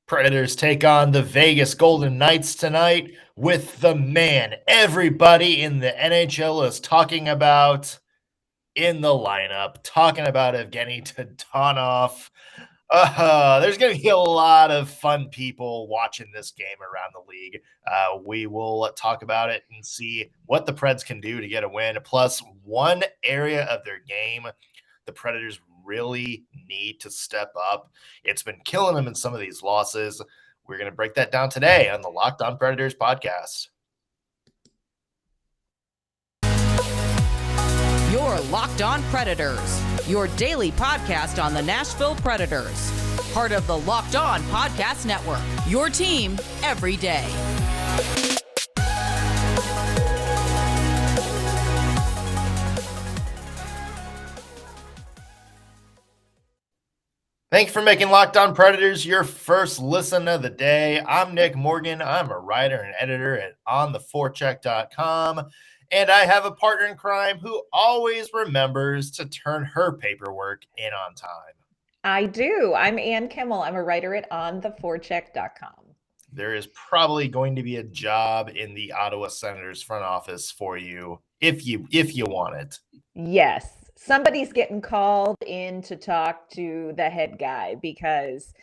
Predators take on the Vegas Golden Knights tonight with the man everybody in the NHL is talking about in the lineup, talking about Evgeny Danonov. There's going to be a lot of fun people watching this game around the league. We will talk about it and see what the Preds can do to get a win. Plus, one area of their game the Predators really need to step up. It's been killing them in some of these losses. We're going to break that down today on the Locked On Predators podcast. Your Locked On Predators, your daily podcast on the Nashville Predators. Part of the Locked On Podcast Network, your team every day. Thanks for making Locked On Predators your first listen of the day. I'm Nick Morgan. I'm a writer and editor at ontheforecheck.com. And I have a partner in crime who always remembers to turn her paperwork in on time. I do. I'm Ann Kimmel. I'm a writer at ontheforecheck.com. There is probably going to be a job in the Ottawa Senators front office for you if you want it. Yes. Somebody's getting called in to talk to the head guy because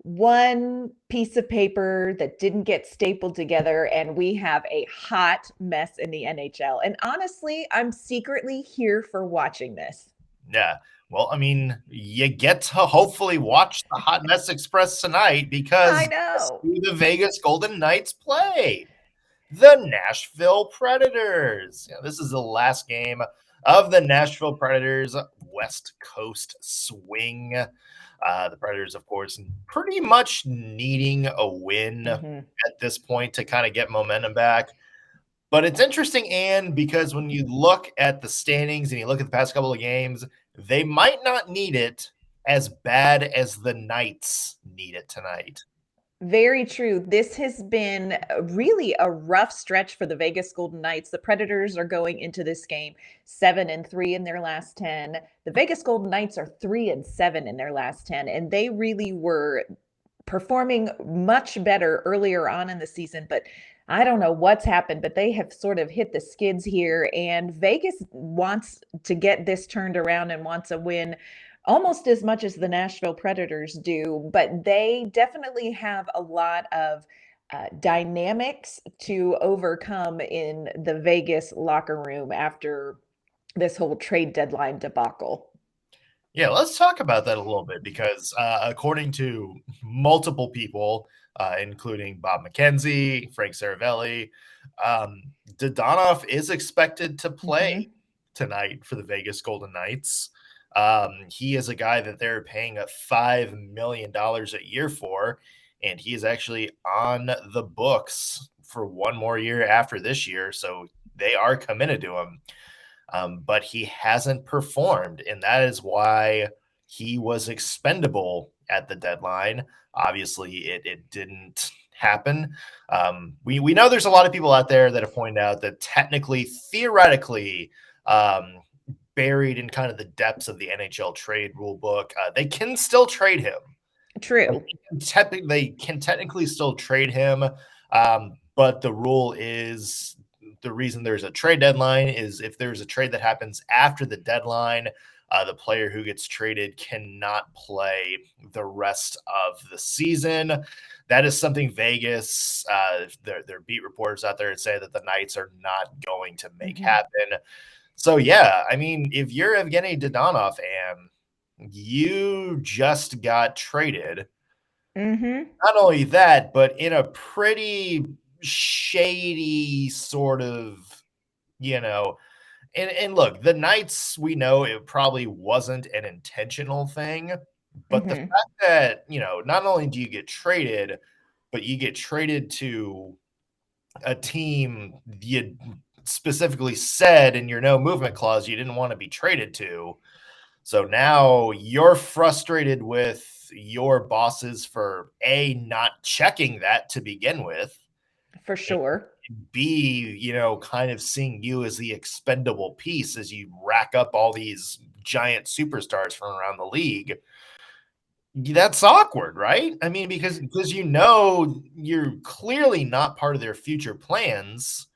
one piece of paper that didn't get stapled together and we have a hot mess in the NHL. And honestly, I'm secretly here for watching this. Yeah. Well, I mean, you get to hopefully watch the Hot Mess Express tonight because I know the Vegas Golden Knights play the Nashville Predators. This is the last game of the Nashville Predators West Coast swing. The Predators, of course, pretty much needing a win at this point to kind of get momentum back. But it's interesting, Ann, because when you look at the standings and you look at the past couple of games, they might not need it as bad as the Knights need it tonight. Very true. This has been really a rough stretch for the Vegas Golden Knights. The Predators are going into this game 7-3 in their last 10. The Vegas Golden Knights are 3-7 in their last 10, and they really were performing much better earlier on in the season, but I don't know what's happened, but they have sort of hit the skids here, and Vegas wants to get this turned around and wants a win almost as much as the Nashville Predators do, but they definitely have a lot of dynamics to overcome in the Vegas locker room after this whole trade deadline debacle. Yeah, let's talk about that a little bit because according to multiple people, including Bob McKenzie, Frank Saravelli, Danonov is expected to play tonight for the Vegas Golden Knights. He is a guy that they're paying $5 million a year for, and he is actually on the books for one more year after this year. So they are committed to him. But he hasn't performed, and that is why he was expendable at the deadline. Obviously, it didn't happen. We know there's a lot of people out there that have pointed out that technically, theoretically, buried in kind of the depths of the NHL trade rule book, they can still trade him. True. They can technically still trade him, but the rule is the reason there's a trade deadline is if there's a trade that happens after the deadline, the player who gets traded cannot play the rest of the season. That is something Vegas, their beat reporters out there say that the Knights are not going to make happen. So, yeah, I mean, if you're Evgeny Danonov and you just got traded, not only that, but in a pretty shady sort of, and look, the Knights, we know it probably wasn't an intentional thing, but the fact that, not only do you get traded, but you get traded to a team you specifically said in your no movement clause you didn't want to be traded to. So now you're frustrated with your bosses for A, not checking that to begin with. For sure. B, kind of seeing you as the expendable piece as you rack up all these giant superstars from around the league. That's awkward, right? I mean, because you're clearly not part of their future plans,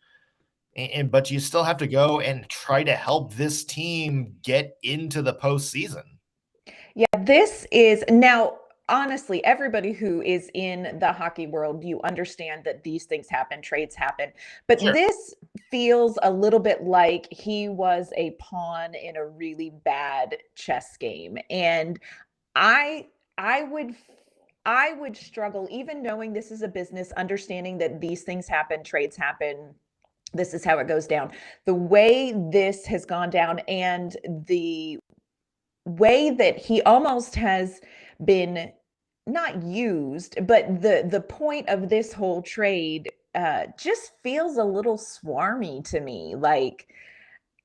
but you still have to go and try to help this team get into the postseason. Yeah, this is now, honestly, everybody who is in the hockey world, you understand that these things happen, trades happen. But Sure. this feels a little bit like he was a pawn in a really bad chess game. And I I would I would struggle even knowing this is a business, understanding that these things happen, trades happen. This is how it goes down. The way this has gone down and the way that he almost has been not used, but the point of this whole trade just feels a little swarmy to me. Like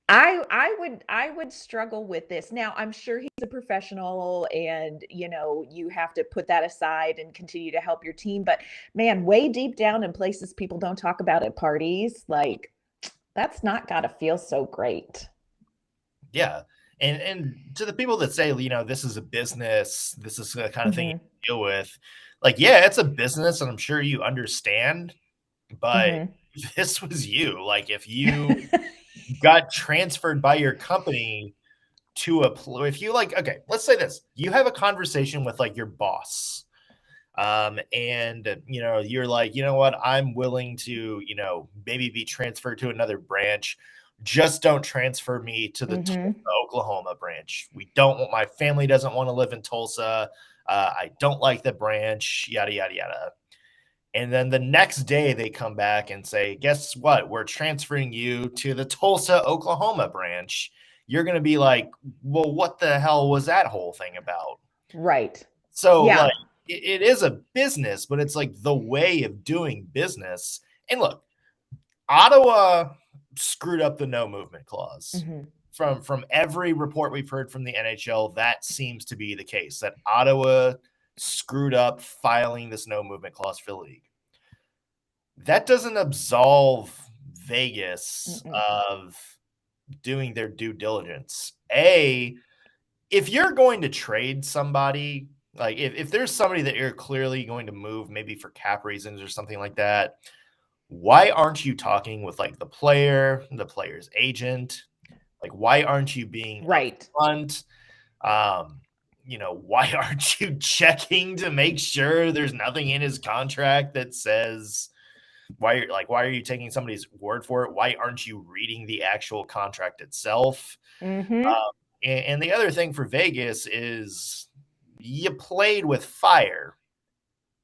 I would struggle with this. Now, I'm sure he's a professional and you have to put that aside and continue to help your team, but man, way deep down in places people don't talk about at parties, like that's not got to feel so great. Yeah. And to the people that say, this is a business, this is the kind of thing you Mhm. deal with, like, yeah, it's a business, and I'm sure you understand, but Mhm. if this was you, like, if you got transferred by your company to if you like, okay, let's say this, you have a conversation with like your boss, and you're like, you know what, I'm willing to, maybe be transferred to another branch. Just don't transfer me to the Tulsa, Mhm. Oklahoma branch. My family doesn't want to live in Tulsa. I don't like the branch, yada, yada, yada. And then the next day they come back and say, guess what? We're transferring you to the Tulsa, Oklahoma branch. You're going to be like, well, what the hell was that whole thing about? Right. So, like, Yeah. it is a business, but it's like the way of doing business. And look, Ottawa screwed up the no movement clause. Mhm. From every report we've heard from the NHL, that seems to be the case, that Ottawa screwed up filing this no movement clause for the league. That doesn't absolve Vegas Mm-mm. of doing their due diligence. If you're going to trade somebody, like if there's somebody that you're clearly going to move, maybe for cap reasons or something like that, why aren't you talking with like the player's agent? Like, why aren't you being Right. upfront? Why aren't you checking to make sure there's nothing in his contract that says why are you taking somebody's word for it? Why aren't you reading the actual contract itself? Mhm. Um, and the other thing for Vegas is you played with fire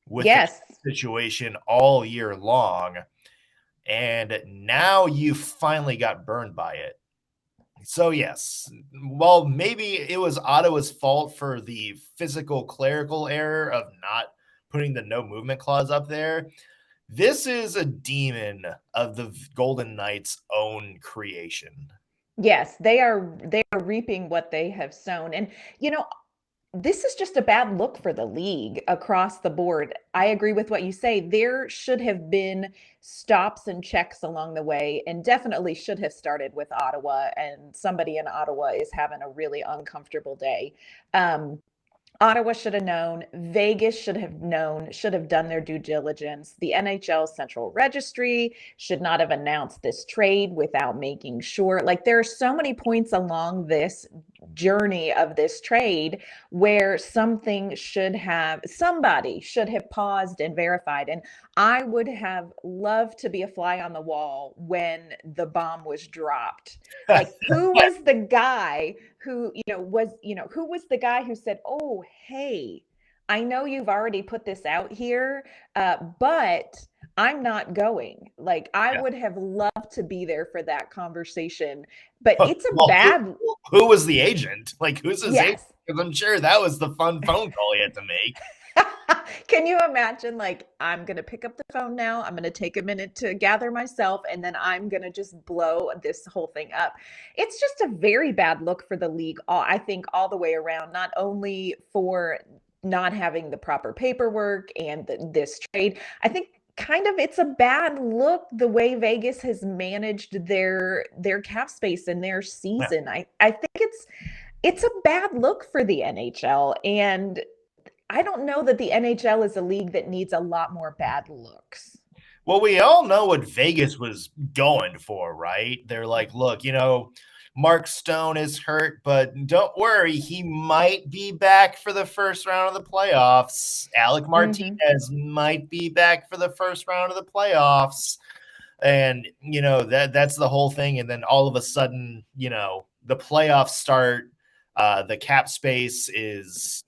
with the Yes. situation all year long, and now you finally got burned by it. So yes, well, maybe it was Ottawa's fault for the physical clerical error of not putting the no movement clause up there. This is a demon of the Golden Knights' own creation. Yes, they are reaping what they have sown. And you know, this is just a bad look for the league across the board. I agree with what you say. There should have been stops and checks along the way, and definitely should have started with Ottawa. And somebody in Ottawa is having a really uncomfortable day. Um, Ottawa should have known. Vegas should have known, should have done their due diligence. The NHL Central Registry should not have announced this trade without making sure. Like, there are so many points along this journey of this trade where somebody should have paused and verified. And I would have loved to be a fly on the wall when the bomb was dropped. Like, who was the guy who was the guy who said, "Oh, hey, I know you've already put this out here, but I'm not going." Like, I Yeah. would have loved to be there for that conversation, but it's a Well, bad. who was the agent? Like, who's his agent? Yes. Because I'm sure that was the fun phone call he had to make. Can you imagine, like, I'm going to pick up the phone now. I'm going to take a minute to gather myself, and then I'm going to just blow this whole thing up. It's just a very bad look for the league, I think, all the way around, not only for not having the proper paperwork and this trade. I think kind of it's a bad look the way Vegas has managed their cap space and their Yeah. season. I think it's a bad look for the NHL. And I don't know that the NHL is a league that needs a lot more bad looks. Well, we all know what Vegas was going for, right? They're like, look, Mark Stone is hurt, but don't worry, he might be back for the first round of the playoffs. Alec Martinez might be back for the first round of the playoffs. And, that's the whole thing. And then all of a sudden, the playoffs start. The cap space is,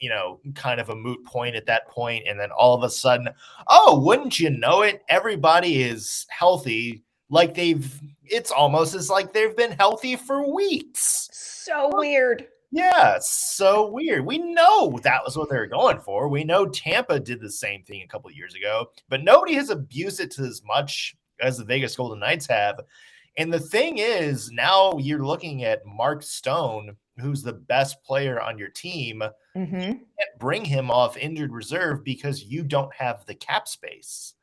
kind of a moot point at that point. And then all of a sudden, oh, wouldn't you know it? Everybody is healthy. Like it's almost as like they've been healthy for weeks. So weird. Yeah, so weird. We know that was what they were going for. We know Tampa did the same thing a couple of years ago, but nobody has abused it to as much as the Vegas Golden Knights have. And the thing is, now you're looking at Mark Stone, who's the best player on your team. You can't bring him off injured reserve because you don't have the cap space.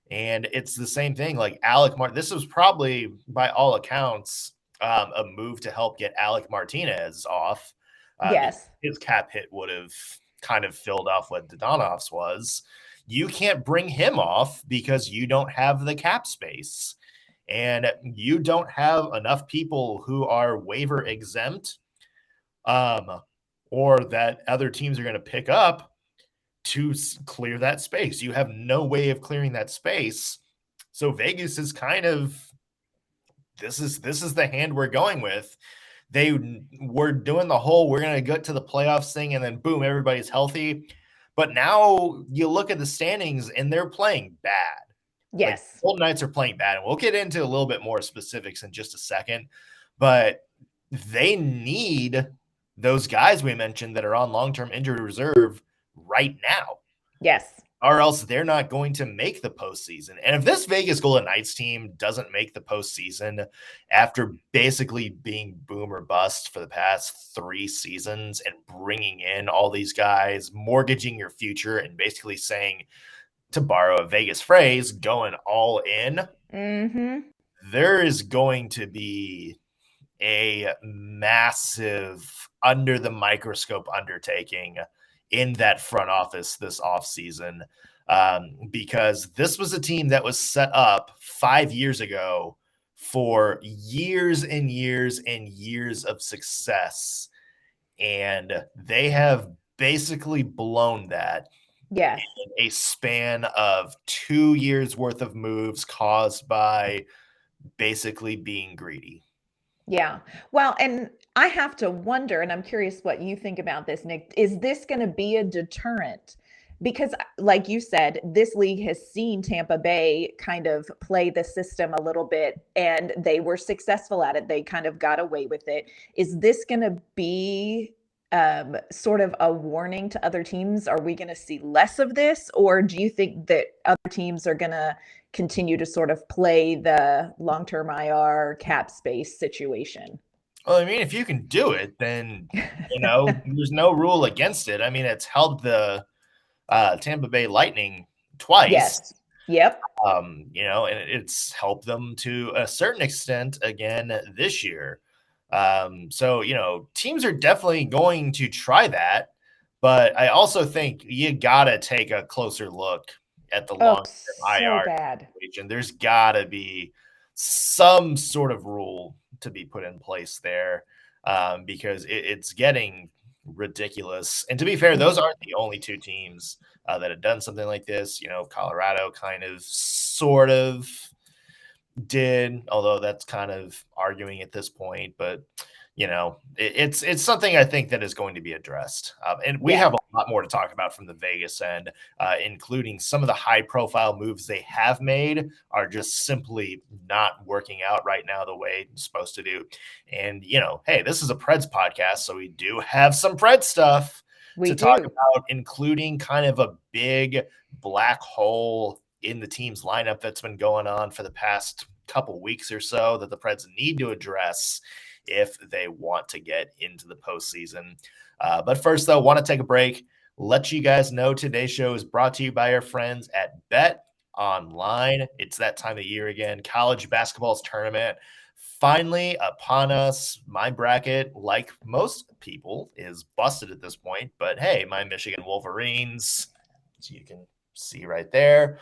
And it's the same thing. Like Alec this was probably, by all accounts, a move to help get Alec Martinez off. Yes. His cap hit would have kind of filled off what Dadonov's was. You can't bring him off because you don't have the cap space. And you don't have enough people who are waiver exempt or that other teams are going to pick up to clear that space. You have no way of clearing that space. So Vegas is kind of, this is the hand we're going with. They were doing the whole, we're going to get to the playoffs thing and then boom, everybody's healthy. But now you look at the standings and they're playing bad. Yes. Like, Golden Knights are playing bad, and we'll get into a little bit more specifics in just a second. But they need those guys we mentioned that are on long-term injury reserve right now. Yes. Or else they're not going to make the postseason. And if this Vegas Golden Knights team doesn't make the postseason after basically being boom or bust for the past 3 seasons and bringing in all these guys, mortgaging your future, and basically saying, to borrow a Vegas phrase, going all in, there is going to be a massive under the microscope undertaking in that front office this offseason, because this was a team that was set up 5 years ago for years and years and years of success. And they have basically blown that. Yes. In a span of 2 years worth of moves caused by basically being greedy. Yeah. Well, and I have to wonder, and I'm curious what you think about this, Nick, is this going to be a deterrent? Because like you said, this league has seen Tampa Bay kind of play the system a little bit and they were successful at it. They kind of got away with it. Is this going to be sort of a warning to other teams? Are we going to see less of this? Or do you think that other teams are going to continue to sort of play the long-term IR cap space situation? Well, I mean, if you can do it, then, there's no rule against it. I mean, it's helped the Tampa Bay Lightning twice. Yes. Yep. And it's helped them to a certain extent again this year. So, teams are definitely going to try that, but I also think you got to take a closer look at the long-term IR situation. There's got to be some sort of rule to be put in place there, because it's getting ridiculous. And to be fair, those aren't the only 2 teams that have done something like this. Colorado kind of, sort of did, although that's kind of arguing at this point, but it's something I think that is going to be addressed. And we have a lot more to talk about from the Vegas end, including some of the high profile moves they have made are just simply not working out right now the way it's supposed to do. And, hey, this is a Preds podcast, so we do have some Preds stuff talk about, including kind of a big black hole in the team's lineup that's been going on for the past couple weeks or so that the Preds need to address if they want to get into the postseason. But first, though, want to take a break. Let you guys know today's show is brought to you by our friends at BetOnline. It's that time of year again. College basketball's tournament finally upon us. My bracket, like most people, is busted at this point. But hey, my Michigan Wolverines, as you can see right there,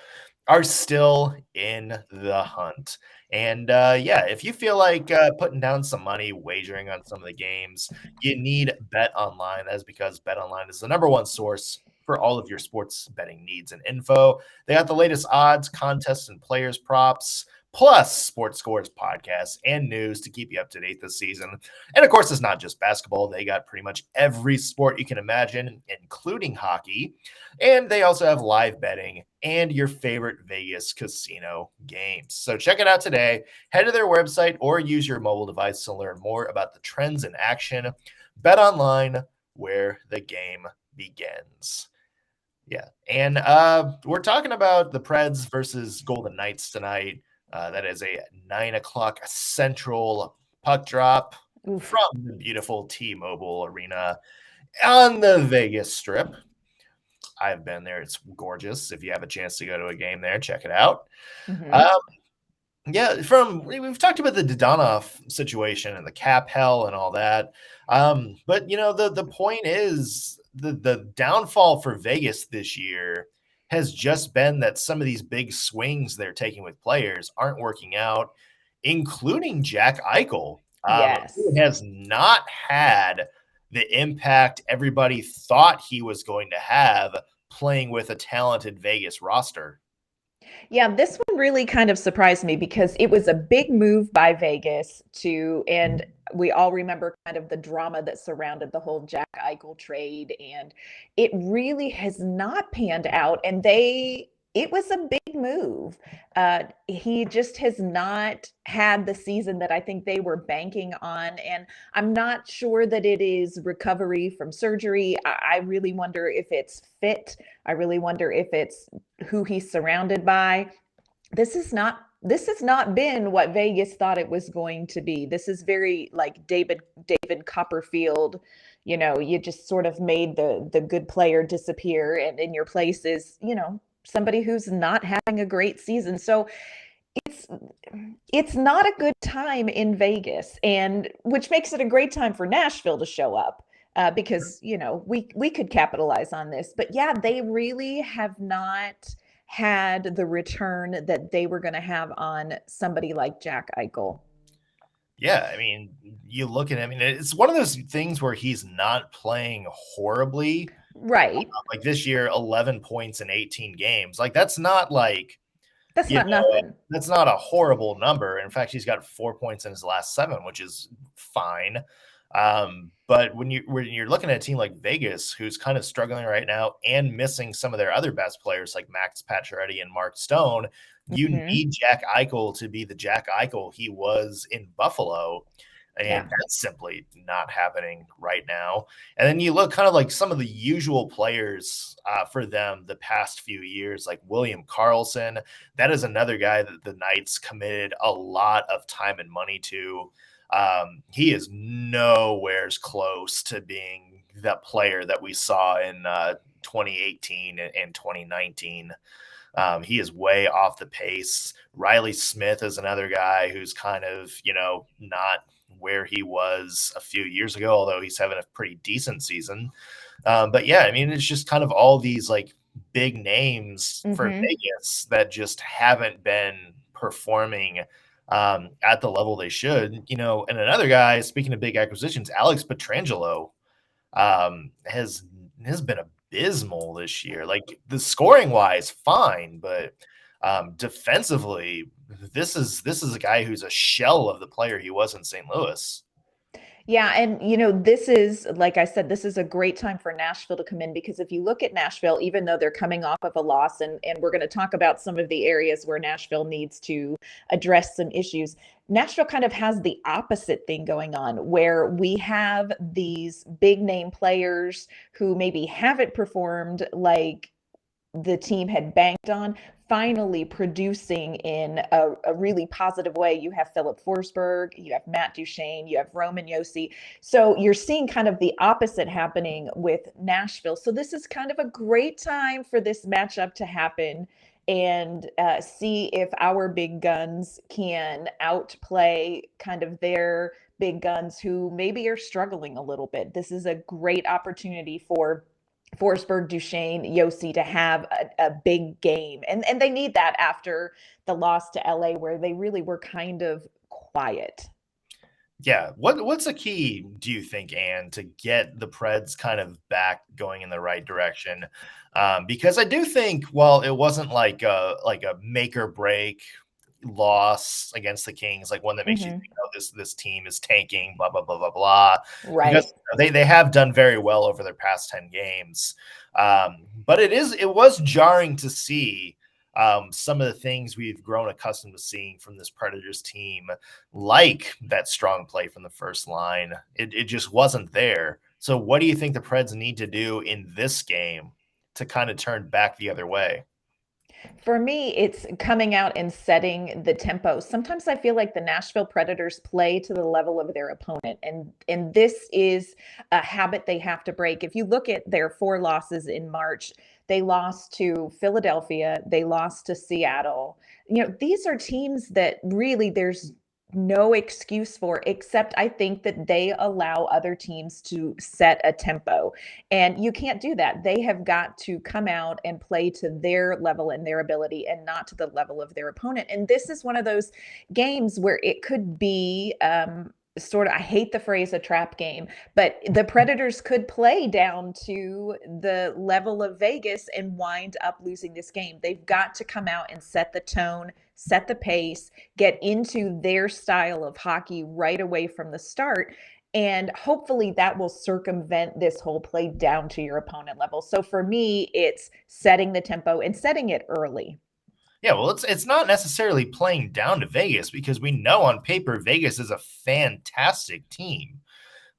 are still in the hunt. And yeah, if you feel like putting down some money, wagering on some of the games, you need BetOnline. That's because BetOnline is the number one source for all of your sports betting needs and info. They got the latest odds, contests, and players props, plus sports scores, podcasts, and news to keep you up to date this season. And of course, it's not just basketball. They got pretty much every sport you can imagine, including hockey. And they also have live betting and your favorite Vegas casino games. So check it out today. Head to their website or use your mobile device to learn more about the trends in action. Bet online, where the game begins. Yeah. And we're talking about the Preds versus Golden Knights tonight. That is a 9:00 Central puck drop from the beautiful T-Mobile Arena on the Vegas Strip. I've been there. It's gorgeous. If you have a chance to go to a game there, check it out. Yeah, we've talked about the Danonov situation and the cap hell and all that. But the point is the downfall for Vegas this year has just been that some of these big swings they're taking with players aren't working out, including Jack Eichel. Yes. Who has not had the impact everybody thought he was going to have playing with a talented Vegas roster. Yeah, this one really kind of surprised me because it was a big move by Vegas and we all remember kind of the drama that surrounded the whole Jack Eichel trade, and it really has not panned out. And it was a big move. He just has not had the season that I think they were banking on. And I'm not sure that it is recovery from surgery. I really wonder if it's fit. I really wonder if it's who he's surrounded by. This has not been what Vegas thought it was going to be. This is very like David Copperfield. You just sort of made the good player disappear, and in your place is, somebody who's not having a great season. So it's not a good time in Vegas, and which makes it a great time for Nashville to show up. Because we could capitalize on this. But yeah, they really have not had the return that they were going to have on somebody like Jack Eichel. Yeah, I mean, you look at him, it's one of those things where he's not playing horribly. Right. Like this year, 11 points in 18 games. Like that's not nothing. That's not a horrible number. In fact, he's got 4 points in his last 7, which is fine. But when you're looking at a team like Vegas, who's kind of struggling right now and missing some of their other best players like Max Pacioretty and Mark Stone, you need Jack Eichel to be the Jack Eichel he was in Buffalo. And that's simply not happening right now. And then you look kind of like some of the usual players for them the past few years, like William Karlsson. That is another guy that the Knights committed a lot of time and money to. He is nowhere close to being the player that we saw in 2018 and 2019. He is way off the pace. Riley Smith is another guy who's kind of, not where he was a few years ago, although he's having a pretty decent season. But yeah, I mean, it's just kind of all these like big names for Vegas that just haven't been performing at the level they should, and another guy, speaking of big acquisitions, Alex Pietrangelo has been abysmal this year. Like the scoring wise, fine, but defensively, this is a guy who's a shell of the player he was in St. Louis. Yeah. And, this is, like I said, this is a great time for Nashville to come in, because if you look at Nashville, even though they're coming off of a loss, and we're going to talk about some of the areas where Nashville needs to address some issues, Nashville kind of has the opposite thing going on, where we have these big name players who maybe haven't performed like the team had banked on, finally producing in a really positive way. You have Philip Forsberg, you have Matt Duchene, you have Roman Josi. So you're seeing kind of the opposite happening with Nashville. So this is kind of a great time for this matchup to happen. and see if our big guns can outplay kind of their big guns who maybe are struggling a little bit. This is a great opportunity for Forsberg, Duchesne, Yossi to have a big game. And they need that after the loss to LA, where they really were kind of quiet. Yeah. What's the key, do you think, Anne, to get the Preds kind of back going in the right direction? Because I do think, well, it wasn't like a make or break loss against the Kings, like one that makes you think, oh, this team is tanking, blah blah blah blah blah. Right. Because they have done very well over their past 10 games. But it was jarring to see some of the things we've grown accustomed to seeing from this Predators team, like that strong play from the first line. It just wasn't there. So what do you think the Preds need to do in this game to kind of turn back the other way? For me, it's coming out and setting the tempo. Sometimes I feel like the Nashville Predators play to the level of their opponent, and this is a habit they have to break. If you look at their 4 losses in March, they lost to Philadelphia, they lost to Seattle. You know, these are teams that really there's no excuse for, except I think that they allow other teams to set a tempo. And you can't do that. They have got to come out and play to their level and their ability and not to the level of their opponent. And this is one of those games where it could be sort of, I hate the phrase a trap game, but the Predators could play down to the level of Vegas and wind up losing this game. They've got to come out and set the tone, set the pace, get into their style of hockey right away from the start. And hopefully that will circumvent this whole play down to your opponent level. So for me, it's setting the tempo and setting it early. Yeah, well, it's not necessarily playing down to Vegas, because we know on paper Vegas is a fantastic team.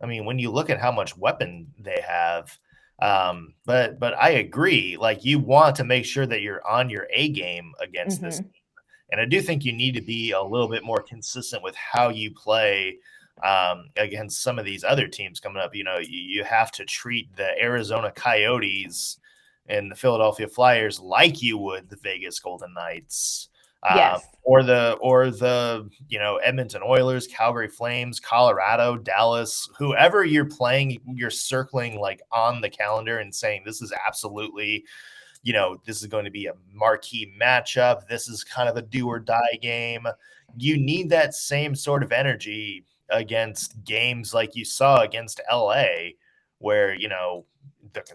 I mean, when you look at how much weapon they have, but I agree. Like, you want to make sure that you're on your A game against this team, and I do think you need to be a little bit more consistent with how you play against some of these other teams coming up. You know, you have to treat the Arizona Coyotes and the Philadelphia Flyers like you would the Vegas Golden Knights, Yes. or the Edmonton Oilers, Calgary Flames, Colorado, Dallas, whoever you're playing, you're circling like on the calendar and saying this is absolutely, this is going to be a marquee matchup. This is kind of a do or die game. You need that same sort of energy against games like you saw against LA, where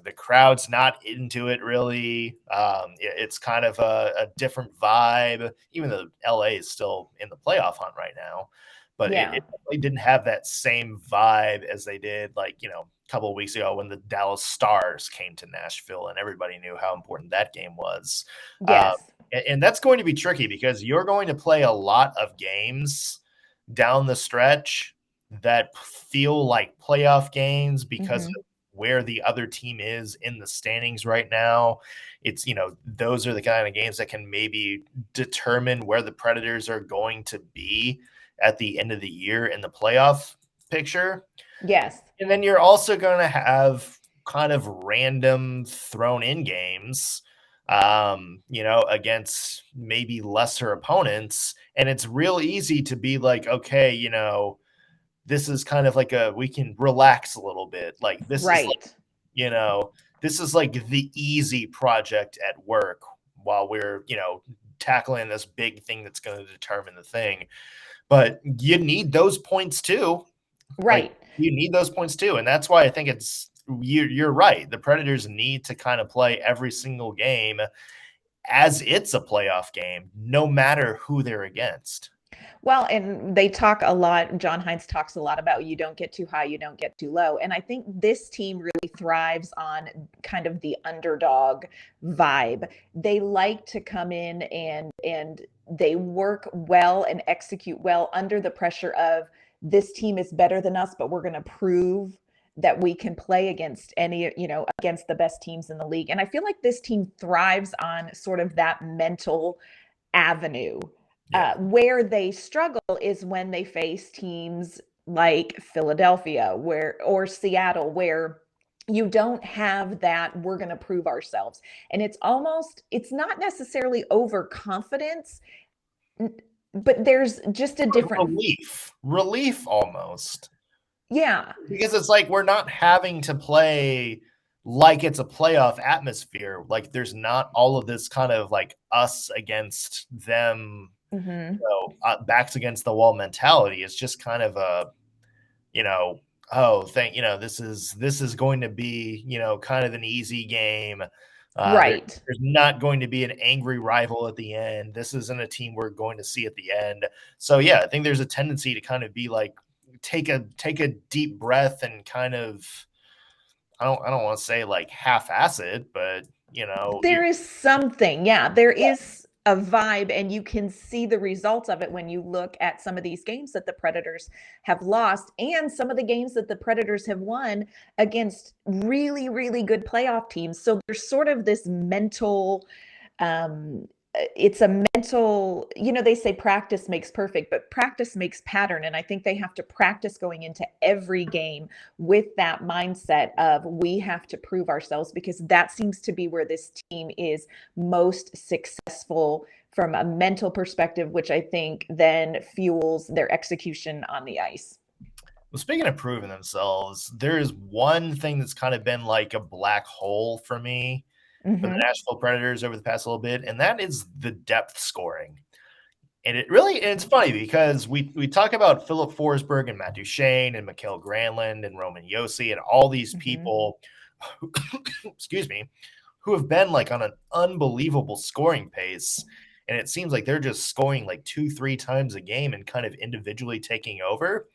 the crowd's not into it really. It's kind of a different vibe, even though LA is still in the playoff hunt right now. But Yeah. it really didn't have that same vibe as they did, like, a couple of weeks ago when the Dallas Stars came to Nashville and everybody knew how important that game was. Yes. And that's going to be tricky, because you're going to play a lot of games down the stretch that feel like playoff games because of where the other team is in the standings right now. It's, those are the kind of games that can maybe determine where the Predators are going to be at the end of the year in the playoff picture. Yes. And then you're also going to have kind of random thrown in games, against maybe lesser opponents. And it's real easy to be like, okay, this is kind of like we can relax a little bit. Like, this is like, this is like the easy project at work while we're, tackling this big thing that's going to determine the thing. But you need those points too. Right. Like, you need those points too. And that's why I think you're right. The Predators need to kind of play every single game as it's a playoff game, no matter who they're against. Well, and they talk a lot. John Hines talks a lot about you don't get too high, you don't get too low. And I think this team really thrives on kind of the underdog vibe. They like to come in and they work well and execute well under the pressure of this team is better than us, but we're going to prove that we can play against against the best teams in the league. And I feel like this team thrives on sort of that mental avenue. Yeah. Where they struggle is when they face teams like Philadelphia or Seattle, where You don't have that we're going to prove ourselves. And it's not necessarily overconfidence, but there's just a different, relief almost. yeah. Because it's like we're not having to play like it's a playoff atmosphere. Like there's not all of this kind of like us against them, Mm-hmm. backs against the wall mentality. It's just kind of a, this is going to be, kind of an easy game. Right. There's not going to be an angry rival at the end. This isn't a team we're going to see at the end. So yeah, I think there's a tendency to kind of be like, take a deep breath and kind of, I don't want to say like half-ass it, but There is something, yeah, there is a vibe, and you can see the results of it when you look at some of these games that the Predators have lost and some of the games that the Predators have won against really, really good playoff teams. So there's sort of this mental, um, it's a mental, they say practice makes perfect, but practice makes pattern. And I think they have to practice going into every game with that mindset of we have to prove ourselves, because that seems to be where this team is most successful from a mental perspective, which I think then fuels their execution on the ice. Well, speaking of proving themselves, there is one thing that's kind of been like a black hole for me for the Mm-hmm. Nashville Predators over the past little bit, and that is the depth scoring. And it's funny because we talk about Philip Forsberg and Matt Duchene and Mikael Granlund and Roman Josi and all these Mm-hmm. people, excuse me, who have been like on an unbelievable scoring pace. And it seems like they're just scoring like 2-3 times a game and kind of individually taking over.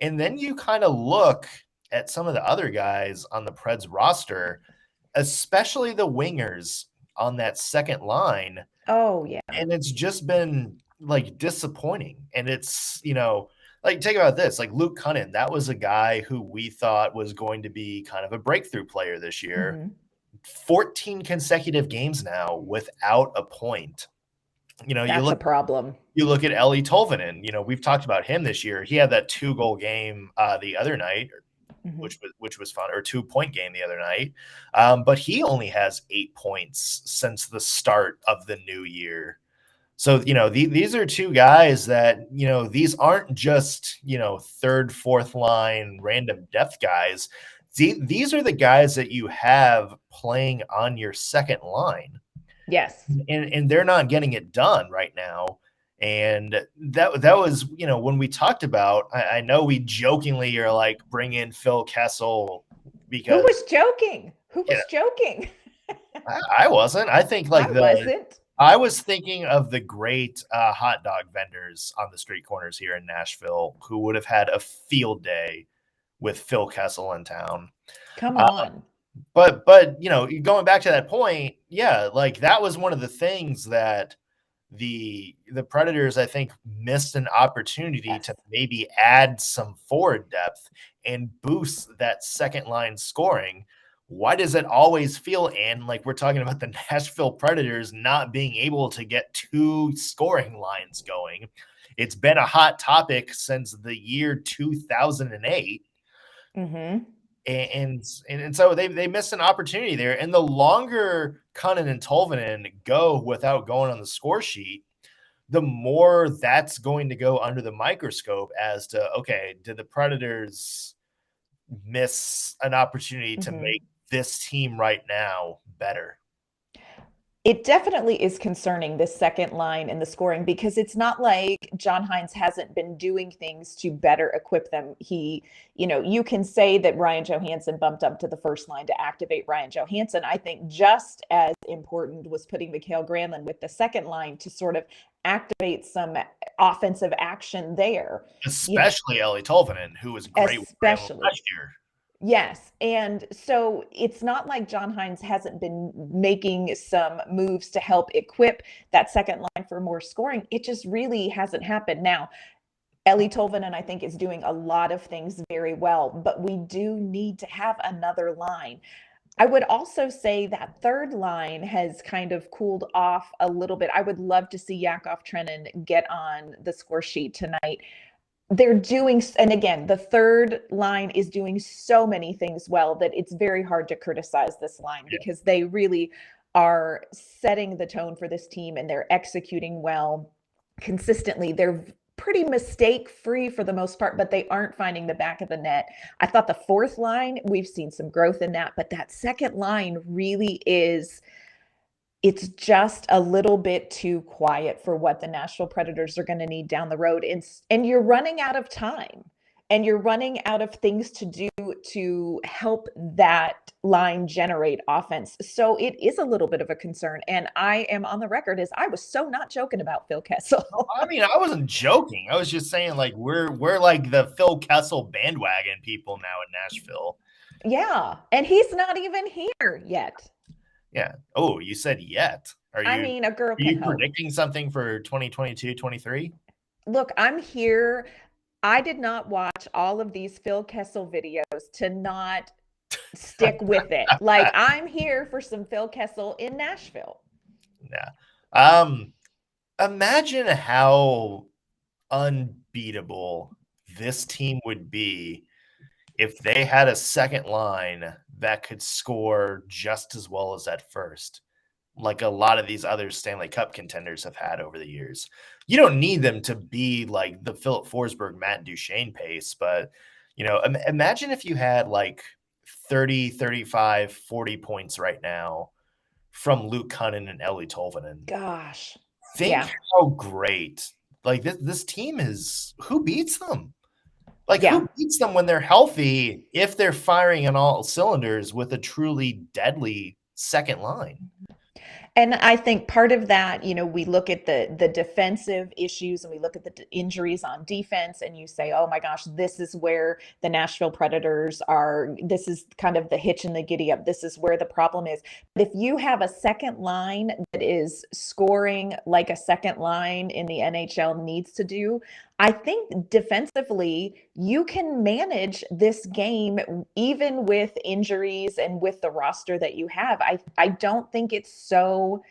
And then you kind of look at some of the other guys on the Preds roster, especially the wingers on that second line, Oh, yeah. and it's just been like disappointing. And it's, like take about this, like Luke Cunnin, that was a guy who we thought was going to be kind of a breakthrough player this year. Mm-hmm. 14 consecutive games now without a point. You That's a problem. look at Ellie Tolvanen. We've talked about him this year. He had that 2-goal game the other night, Mm-hmm. which was fun, or 2-point game the other night. But he only has 8 points since the start of the new year. So, these are two guys that, these aren't just, third, fourth line random depth guys. These are the guys that you have playing on your second line. Yes. And they're not getting it done right now. And that was, when we talked about, I know we jokingly are like, bring in Phil Kessel because Who was joking? Who was joking? I wasn't. I think like I wasn't. I was thinking of the great hot dog vendors on the street corners here in Nashville who would have had a field day with Phil Kessel in town. Come on. But going back to that point, yeah, like that was one of the things that the Predators, I think, missed an opportunity to maybe add some forward depth and boost that second line scoring. Why does it always feel, and like we're talking about the Nashville Predators not being able to get two scoring lines going? It's been a hot topic since the year 2008. Mm-hmm. And so they missed an opportunity there. And the longer Cunnin and Tolvanen go without going on the score sheet, the more that's going to go under the microscope as to, okay, did the Predators miss an opportunity to make this team right now better? It definitely is concerning, the second line and the scoring, because it's not like John Hines hasn't been doing things to better equip them. You can say that Ryan Johansson bumped up to the first line to activate Ryan Johansson. I think just as important was putting Mikael Granlund with the second line to sort of activate some offensive action there. Especially Ellie Tolvanen, who was great with Granlund last year. Yes. And so it's not like John Hines hasn't been making some moves to help equip that second line for more scoring. It just really hasn't happened. Now, Ellie Tolvanen, I think, is doing a lot of things very well, but we do need to have another line. I would also say that third line has kind of cooled off a little bit. I would love to see Yakov Trenin get on the score sheet tonight. they're doing, and again, the third line is doing so many things well that it's very hard to criticize this line Yeah. because they really are setting the tone for this team and they're executing well consistently. They're pretty mistake free for the most part, but they aren't finding the back of the net. I thought the fourth line, we've seen some growth in that, but that second line really is, it's just a little bit too quiet for what the Nashville Predators are going to need down the road. And you're running out of time and you're running out of things to do to help that line generate offense. So it is a little bit of a concern. And I am on the record as I was so not joking about Phil Kessel. I mean, I wasn't joking. I was just saying, like, we're like the Phil Kessel bandwagon people now in Nashville. Yeah. And he's not even here yet. Yeah. Oh, you said yet. I mean, a girl are can you hope. predicting something for 2022, 23? Look, I'm here. I did not watch all of these Phil Kessel videos to not stick with it. Like, I'm here for some Phil Kessel in Nashville. Yeah. Imagine how unbeatable this team would be if they had a second line that could score just as well as at first, like a lot of these other Stanley Cup contenders have had over the years. You don't need them to be like the Philip Forsberg, Matt Duchene pace, but imagine if you had like 30, 35, 40 points right now from Luke Cunnin and Ellie Tolvanen. Gosh. Think Yeah. how great. Like this team is, who beats them? Like, Yeah. who beats them when they're healthy if they're firing on all cylinders with a truly deadly second line? And I think part of that, we look at the defensive issues and we look at the injuries on defense and you say, oh my gosh, this is where the Nashville Predators are. This is kind of the hitch and the giddy up. This is where the problem is. But if you have a second line that is scoring like a second line in the NHL needs to do, I think defensively, you can manage this game even with injuries and with the roster that you have. I don't think it's so.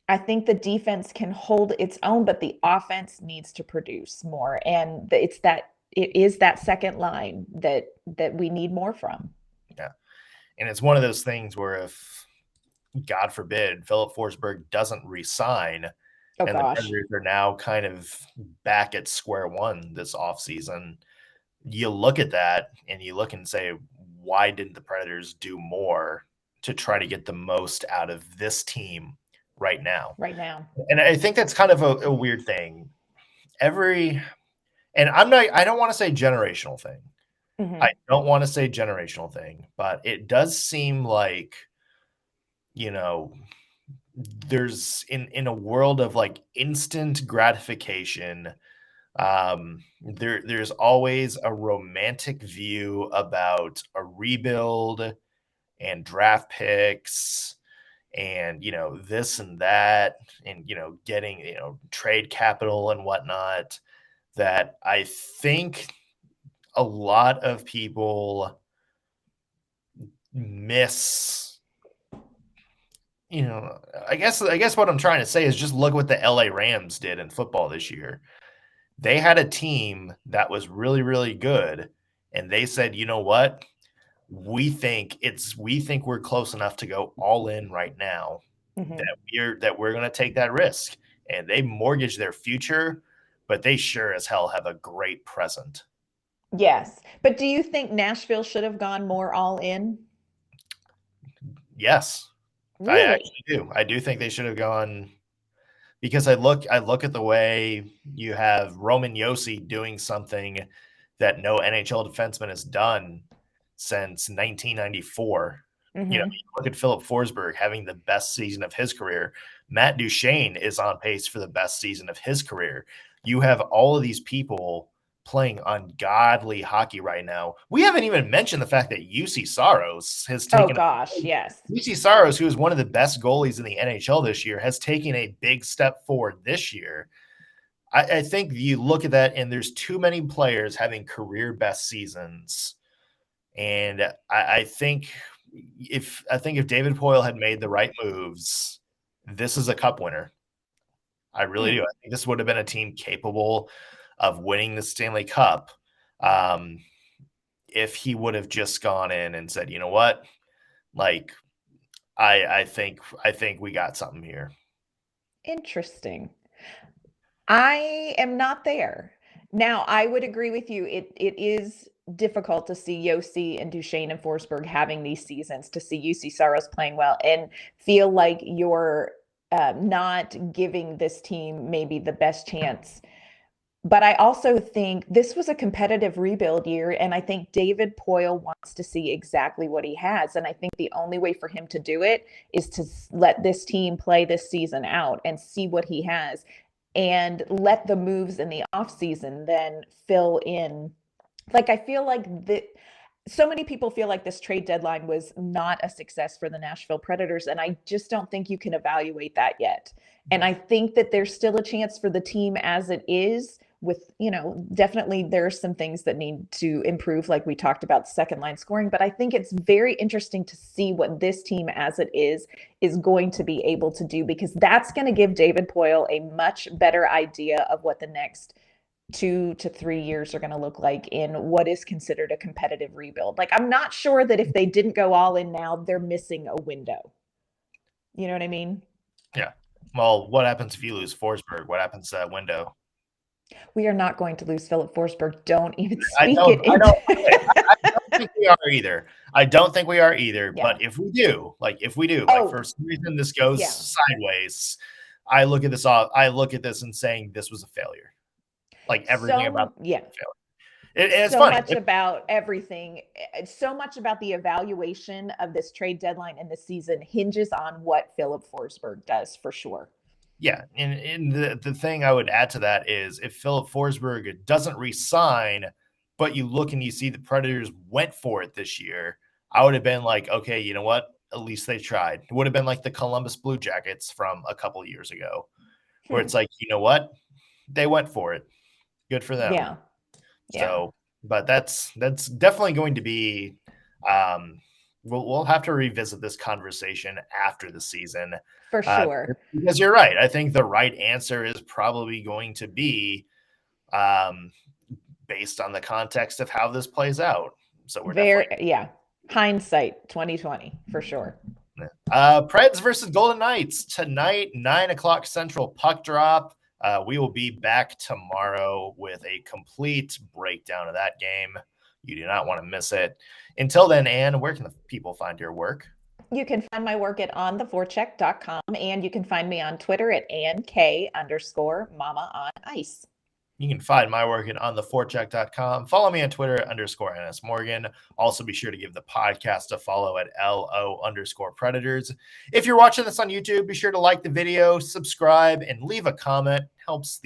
I think the defense can hold its own, but the offense needs to produce more. And it is that second line that we need more from. Yeah. And it's one of those things where if, God forbid, Philip Forsberg doesn't resign, Oh and the gosh. Predators are now kind of back at square one this offseason, you look at that and you look and say, why didn't the Predators do more to try to get the most out of this team right now? Right now. And I think that's kind of a weird thing. I don't want to say generational thing. Mm-hmm. I don't want to say generational thing, but it does seem like, there's in a world of like instant gratification, there's always a romantic view about a rebuild and draft picks and this and that and getting trade capital and whatnot, that I think a lot of people miss. I guess what I'm trying to say is just look what the LA Rams did in football this year. They had a team that was really, really good, and they said, you know what? We think we're close enough to go all in right now, Mm-hmm. that we're going to take that risk. And they mortgage their future, but they sure as hell have a great present. Yes. But do you think Nashville should have gone more all in? Yes. I Really? actually do. I do think they should have gone, because I look at the way you have Roman Josi doing something that no NHL defenseman has done since 1994. Mm-hmm. You look at Philip Forsberg having the best season of his career. Matt Duchene is on pace for the best season of his career. You have all of these people playing ungodly hockey right now. We haven't even mentioned the fact that UC Saros has taken. Oh gosh, yes. UC Saros, who is one of the best goalies in the NHL this year, has taken a big step forward this year. I think you look at that, and there's too many players having career best seasons. And I think if David Poile had made the right moves, this is a cup winner. I really do. I think this would have been a team capable of winning the Stanley Cup, if he would have just gone in and said, you know what, like I think we got something here. Interesting. I am not there. Now, I would agree with you. It is difficult to see Yossi and Duchesne and Forsberg having these seasons, to see UC Saros playing well and feel like you're not giving this team maybe the best chance. But I also think this was a competitive rebuild year, and I think David Poile wants to see exactly what he has. And I think the only way for him to do it is to let this team play this season out and see what he has, and let the moves in the offseason then fill in. Like, I feel like so many people feel like this trade deadline was not a success for the Nashville Predators, and I just don't think you can evaluate that yet. And I think that there's still a chance for the team as it is, with, definitely there are some things that need to improve, like we talked about second line scoring, but I think it's very interesting to see what this team as it is going to be able to do, because that's going to give David Poile a much better idea of what the next 2 to 3 years are going to look like in what is considered a competitive rebuild. Like, I'm not sure that if they didn't go all in now, they're missing a window. You know what I mean? Yeah. Well, what happens if you lose Forsberg? What happens to that window? We are not going to lose Philip Forsberg. Don't even I speak don't think we are either. Yeah. But if we do, for some reason this goes sideways, I look at this and saying this was a failure. Like, everything about failure. It's so funny. much about everything. So much about the evaluation of this trade deadline and the season hinges on what Philip Forsberg does, for sure. Yeah, and the thing I would add to that is, if Philip Forsberg doesn't re-sign, but you look and you see the Predators went for it this year, I would have been like, okay, you know what? At least they tried. It would have been like the Columbus Blue Jackets from a couple of years ago, where it's like, you know what? They went for it. Good for them. Yeah. So, but that's definitely going to be, we'll have to revisit this conversation after the season. For sure. Because you're right. I think the right answer is probably going to be based on the context of how this plays out. So we're hindsight 2020 for sure. Preds versus Golden Knights tonight, 9:00 Central puck drop. We will be back tomorrow with a complete breakdown of that game. You do not want to miss it. Until then, Anne, where can the people find your work? You can find my work at ontheforecheck.com, and you can find me on Twitter at AnnK_Mama on Ice. You can find my work at ontheforecheck.com. Follow me on Twitter at _NSMorgan. Also, be sure to give the podcast a follow at LO_Predators. If you're watching this on YouTube, be sure to like the video, subscribe, and leave a comment. Helps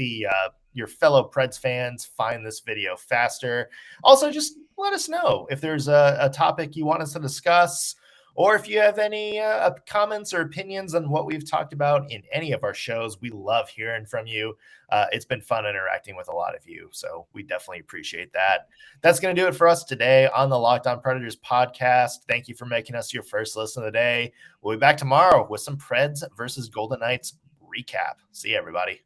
your fellow Preds fans find this video faster. Also, just let us know if there's a topic you want us to discuss, or if you have any comments or opinions on what we've talked about in any of our shows. We love hearing from you. It's been fun interacting with a lot of you, so we definitely appreciate that. That's going to do it for us today on the Locked On Predators podcast. Thank you for making us your first listen of the day. We'll be back tomorrow with some Preds versus Golden Knights recap. See you, everybody.